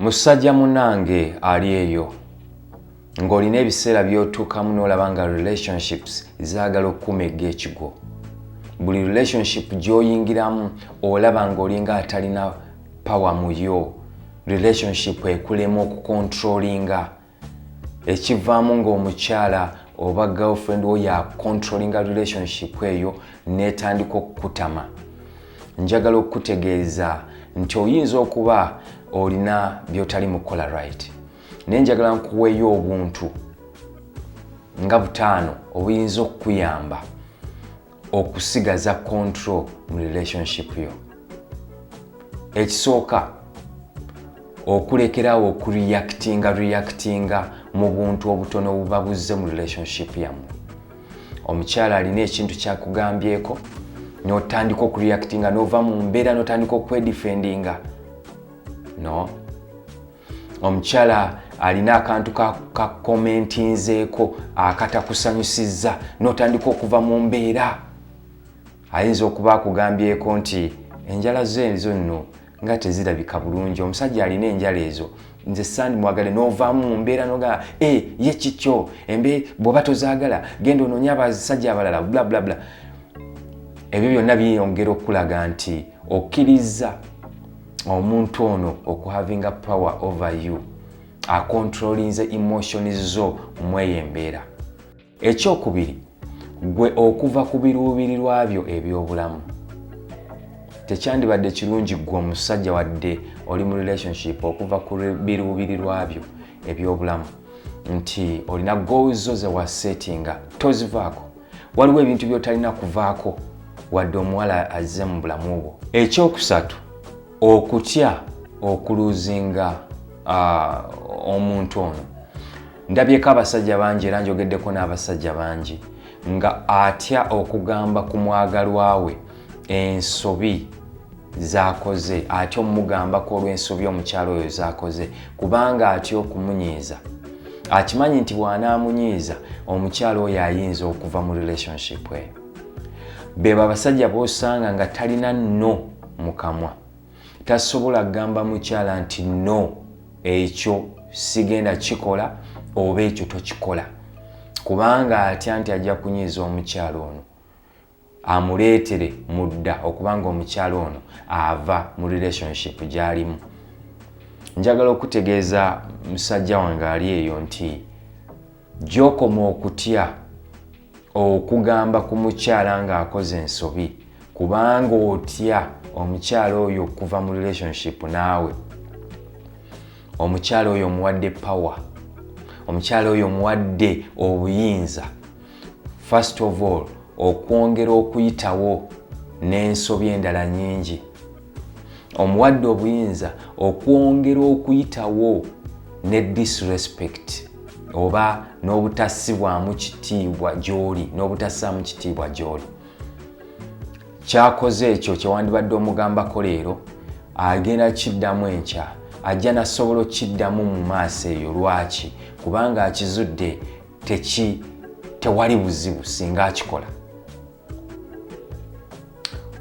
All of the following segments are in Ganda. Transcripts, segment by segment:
Musajja munange ali eyo ng'olina ebiseera by'otuukamu n'olaba nga relationships zaagala okkumegga ekigo. Buli relationship gyoyingiramu olaba ng'olinga atalina power mu yo. Relationship ekulema okukontrolinga. Ekivaamu ng'omukyala oba girlfriend wo ya controllinga relationship eyo n'etandika okukutama. Njagala okukutegeeza nti oyinza okuba olina by'otali mukola right. Naye njagala nkuweeyo obuntu nga butaano obuyinza okukuyamba okusigaza control mu relationship yo. Ekisooka, okulekerawo okureactinga mu buntu obutono buba buzze mu relationship yammwe. Omukyala alina ekintu kyakugambyeko n'otandika okureactinga n'ova mu mbeera n'otandika okwedefendinga. No. Omukyala alina akantu ka commentinzeeko akatakusanyusizza n'otandika okuva mu mbeera. Ayinza okuba akugambyeko nti enjala ze ezo nno nga tezirabika bulungi. Omusajja alina enjala ezo nze sandi mwagale n'ovaamu mu mbeera n'ogamba ye kikyo bw'oba tozaagala genda onoonya abasajja abalala bla bla bla. Ebyo byonna biyongera okulaga nti okkiriza omuntu ono okuhavinga power over you, akontrolinze emotions zo mweyo embeera. Ekyokubiri, gwe okuva ku biruubirirwa byo eby'obulamu. Tekyandibadde kirungi gwe omusajja wadde oli mu relationship okuva ku biruubirirwa byo eby'obulamu nti olina goals zo ze wasetinga tozivaako. Waliwo ebintu by'otalina kuvaako wadde omuwala azze mu bulamu bwo. Ekyokusatu, okutya okuluzinga omuntu ono. Ndabyeko abasajja bangi era njogeddeko n'abasajja bangi nga atya okugamba ku mwagalwa we ensobi z'akoze, atya omugambako olw'ensobi omukyalo oyo z'akoze kubanga atya okumunyiiza. Akimanyi nti bw'anaamunyiiza omukyalo oyo ayinza okuva mu relationship eyo. Beba abasajja b'osanga nga talina no mu kamwa. Tasobola kugamba mukyala nti no, ekyo sigenda kikola oba ekyo tokikola. Kubanga atya nti ajja kunyiiza omukyalo ono amuleetere mudda okubanga omukyalo ono ava mu relationship gy'alimu. Njagala okutegeeza musajja wange ali eyo nti gy'okoma okutya okugamba ku mukyala ng'akoze ensobi kubanga otya omukyala oyo okuva mu relationship naawe. Omukyala oyo omuwadde power. Omukyala oyo omuwadde obuyinza. First of all, okwongera okuyitawo n'ensobi endala nnyingi. Omuwadde obuyinza okwongera okuyitawo ne disrespect oba n'obutassibwamu kitiibwa gy'oli, n'obutassaamu kitiibwa gy'oli. Kyakoze ekyo kye wandibadde omugambako leero agenda kiddamu enkya, ajja nasobola okiddamu mu maaso eyo. Lwaki? Kubanga akizudde tewali buzibu singa akikola.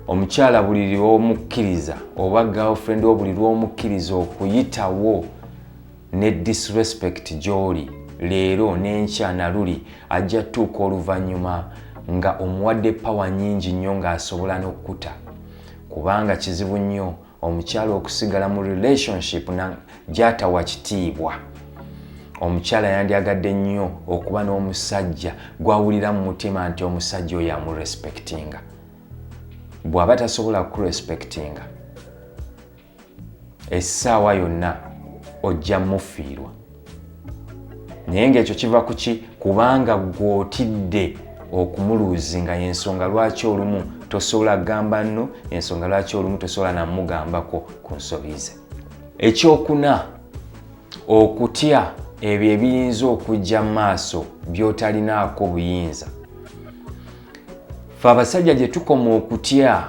Omukyala buli lw'omukkiriza oba girlfriend wo buli lw'omukkiriza okuyitawo ne disrespect gy'oli leero n'enkya na luli, ajja tuuka oluvannyuma nga omuwadde power nnyingi nnyo ng'asobola n'okkuta. Kubanga kizibu nnyo omukyala okusigala mu relationship gy'atawa kitiibwa. Omukyala yandyagadde nnyo okuba n'omusajja gw'awulira mu mutima nti omusajja oyo amurespectinga. Bw'aba tasobola kurespectinga, essaawa yonna ojja mufiirwa. Naye ng'ekyo kiva ku ki? Kubanga gw'otidde okumuluuzinga. Y'ensonga lwaki olumu tosobola kugamba nno, ensonga lwaki olumu tosobola namugambako ku nsobi ze. Ekyokuna, okutya ebyo ebiyinza okujja mu maaso by'otalinaako buyinza. Ffe abasajja gye tukoma okutya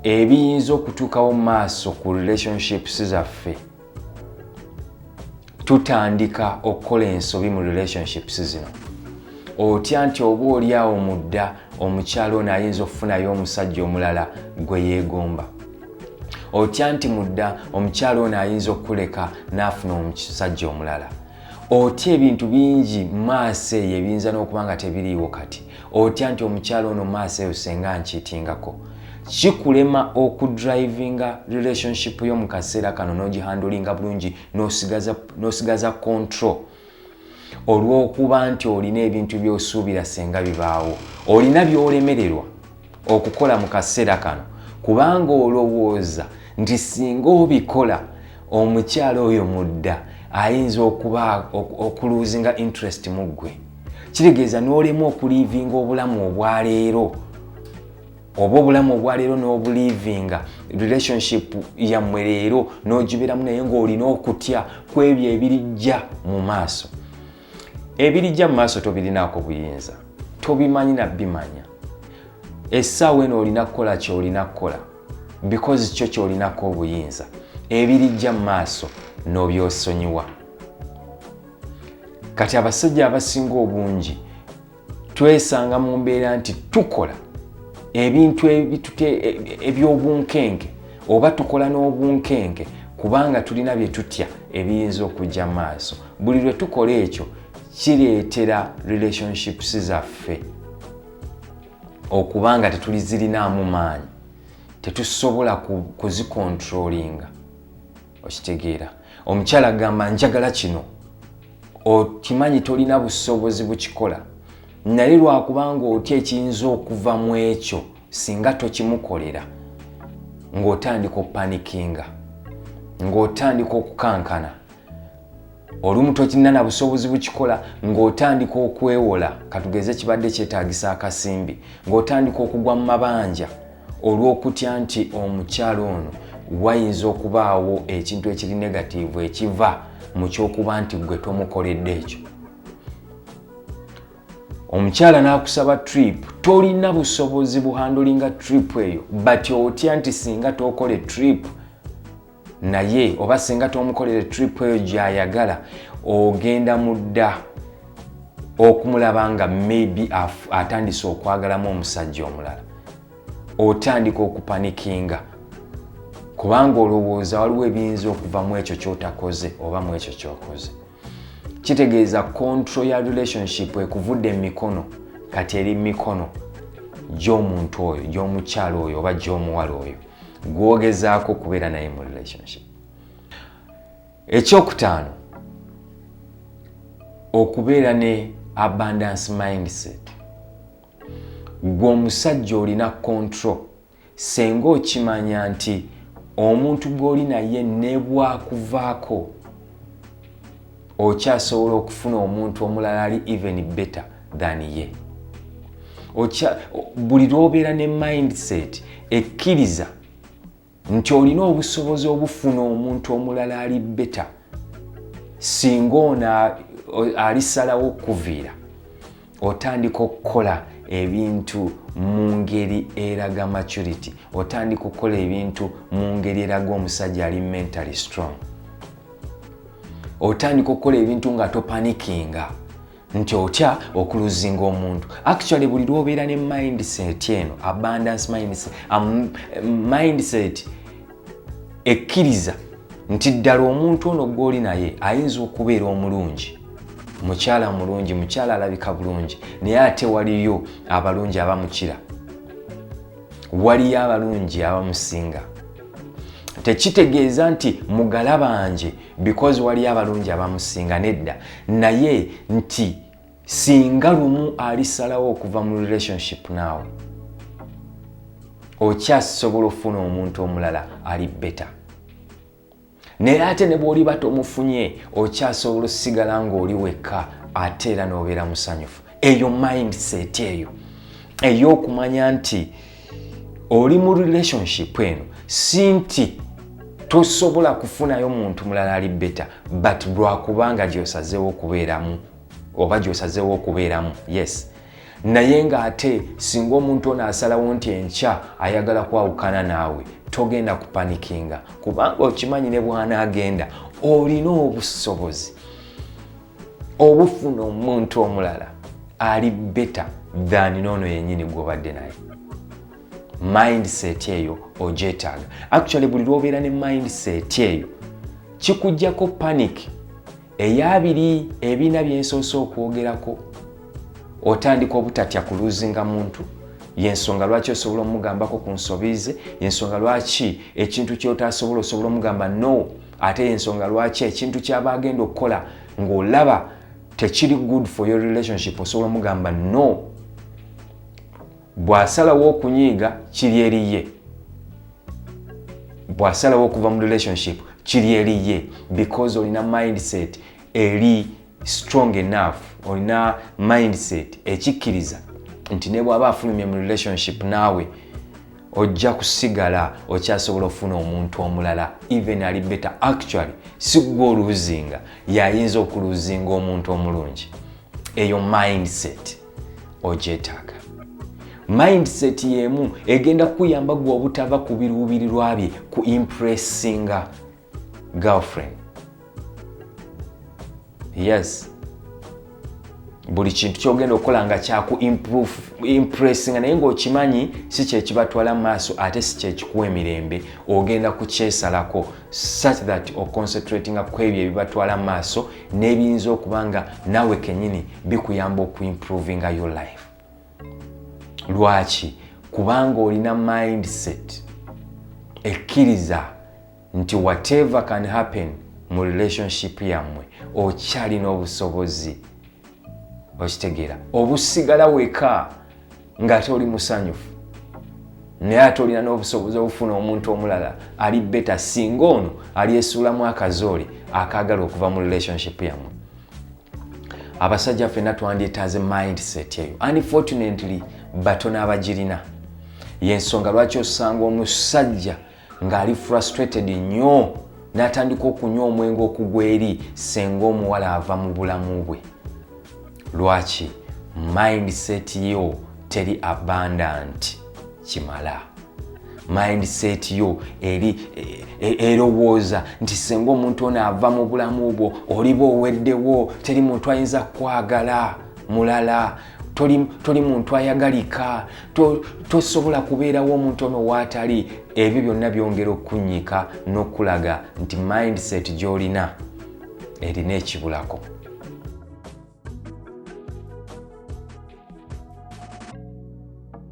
ebiyinza okutuukawo mu maaso ku relationships zaffe, tutandika okukola ensobi mu relationships zino. Otya nti oba oli awo mudda omukyalo ono ayinza okufunayo omusajja omulala gwe yeegomba. otya nti mudda omukyala ono ayinza okuleka n'afuna omusajja omulala. Otya ebintu bingi maaso eyo ebiyinza n'okuba nga tebiriiwo kati. Otya nti omukyala ono maaso eyo senga nkiitingako. Kikulema okudrivinga relationship yo mu kaseera kano n'ogihandolinga bulungi n'osigaza control. Olw'okuba nti olina ebintu by'osuubira senga bibaawo. Olina by'olemererwa okukola mu kaseera kano kubanga olowooza nti singa obikola omukyala oyo mudda ayinza okuba okuluzinga interest mu ggwe. Kitegeeza n'olema okulivinga obulamu obwaleero oba obulamu obwaleero n'obulivinga relationship yammwe leero n'ogiberamu naye ng'olina okutya ku ebyo ebirijja mu maaso. Ebirijja mu maaso tobirinaako buyinza, tobimanyi na bimanya. Essaawa eno olina kukola ky'olina kukola because kyo ky'olinako obuyinza. Ebirijja mu maaso n'obyosonyiwa. Kati abasajja abasinga obungi twesanga mu mbeera nti tukola ebintu eby'obunkenke oba tukola n'obunkenke kubanga tulina bye tutya ebiyinza okujja maaso. Buli lwe tukola ekyo kireetera relationships zaffe okubanga tetulizirinamu maanyi, tetusobola kuzikontrolinga. Okitegeera omukyala agamba njagala kino, okimanyi tolina busobozi bukikola, naye lwakubanga otya ekiyinza okuva mu ekyo singa tokimukolera ng'otandika opanikinga, ng'otandika okukankana. Olumu tokirina na busobozi bukikola ng'otandika okwewola, katugeze kibadde kyetaagisa akasimbi, ng'otandika okugwa mu mabanja olw'okutya nti omukyala ono wayinza okubaawo ekintu ekiri negatiivu ekiva mu kyokuba nti gwe tomukoledde ekyo. Omukyala n'akusaba trip, tolina busobozi buhandolinga trip eyo, but otya nti singa tokole trip naye oba singa tomukolere trip eyo gy'ayagala ogenda mudda okumulaba nga maybe atandise okwagalamu omusajja omulala. Otandika okupanikinga kubanga olowooza waliwo ebiyinza okuva mu ekyo ky'otakoze oba mu ekyo ky'okoze. Kitegeeza control ya relationship ekuvudde mu mikono kati eri mu mikono gy'omuntu oyo, gy'omukyala oyo oba gy'omuwala oyo gwogezaako okubeera naye mu relationship. Ekyokutaano, okubeera ne abundance mindset. Gwe omusajja olina control senga okimanya nti omuntu gw'oli naye ne bwakuvaako okyasobola okufuna omuntu omulala ali even better than ye. Buli lw'obeera ne mindset ekkiriza nti olina obusobozi obufuna omuntu omulala ali better singa ono alisalawo okuviira, otandika okukola ebintu mu ngeri eraga maturity, otandika okukola ebintu mu ngeri eraga omusajja ali mentally strong, otandika okukola ebintu nga topanikinga nti otya okuluzinga omuntu. Actually buli lw'obeera ne mindset eno, abundance mindset ekkiriza nti ddala omuntu ono gw'oli naye ayinza okubeera omulungi, mukyala mulungi, mukyala alabika bulungi, naye ate waliyo abalungi abamukira, waliyo abalungi abamusinga. Tekitegeeza nti mugala banje because waliyo abalungi abamusinga, nedda, naye nti singa lumu alisalawo okuva mu relationship naawe okyasobola okufuna omuntu omulala ali better. Naye ate ne bw'oliba tomufunye okyasobola osigala ng'oli wekka ate era n'obeera musanyufu. Eyo mindset eyo ey'okumanya nti oli mu relationship eno si nti tosobola kufunayo muntu mulala ali better, but lwakubanga gy'osazeewo okubeeramu oba gy'osazeewo okubeeramu, yes. Naye ng'ate singa omuntu ono asalawo nti enkya ayagala kwawukana naawe, togenda kupanikinga kubanga okimanyi ne bw'anaagenda olina obusobozi obufuna omuntu omulala ali better than n'ono yennyini gw'obadde naye. mindset eyo ogyetaaga. Actually buli lwobeera ne mindset eyo kikujjako panic eyabiri ebina byensoose okwogerako. Otandika obutatya kuluzinga muntu, yensonga lwaki osobola omugambako ku nsobi ze, yensonga lwaki ekintu kyotasobola osobola omugamba no, ate yensonga lwaki ekintu kyaba agenda okukola ng'olaba tekiri good for your relationship osobola omugamba no. Bw'asalawo okunyiiga kiri eriye, bw'asalawo okuva mu relationship kiri eriye, because olina mindset eri strong enough, olina mindset ekikkiriza nti ne bw'aba afulumye mu relationship naawe ojja kusigala okyasobola ofuna omuntu omulala, even ali better. Actually si gwe oluzinga, yayinza okuluzinga omuntu omulungi. Eyo mindset ogyetaaga. Mindset yemu egenda kuyamba gwe obutava ku biruubirirwa bye ku impressinga girlfriend. Yes, buli kintu kyogenda okukola nga kyaku impressinga, naye ng'okimanyi si kyekibatwala mu maaso ate si kyekikuwa emirembe, ogenda kukyesalako such that oconcentratinga ku ebyo ebibatwala mu maaso n'ebiyinza okuba nga naawe kennyini bikuyamba okuimprovinga your life. Lwaki? Kubanga olina mindset ekkiriza nti whatever can happen mu relationship yammwe okyalina obusobozi. Okitegeera, obusigala weka nga toli musanyufu, naye ate olina n'obusobozi obufuna omuntu omulala ali better singa ono alyesuulamu akazoole akaagala okuva mu relationship yammwe. Abasajja ffenna twandyetaaze mindset eyo. Unfortunately batono abagirina. Yensonga lwaki osanga omusajja ng'ali frustrated nnyo n'atandika okunywa omwenge okugwa eri senga omuwala ava mu bulamu bwe. Lwaki? Mindset yo teri abundant kimala. Mindset yo erowooza nti senga omuntu ono ava mu bulamu bwo oliba oweddewo, teri muntu ayinza kwagala mulala, toli muntu ayagalika, tosobola kubeerawo omuntu ono waatali. Ebyo byonna byongera okunnyika n'okulaga nti mindset gy'olina erina ekibulako.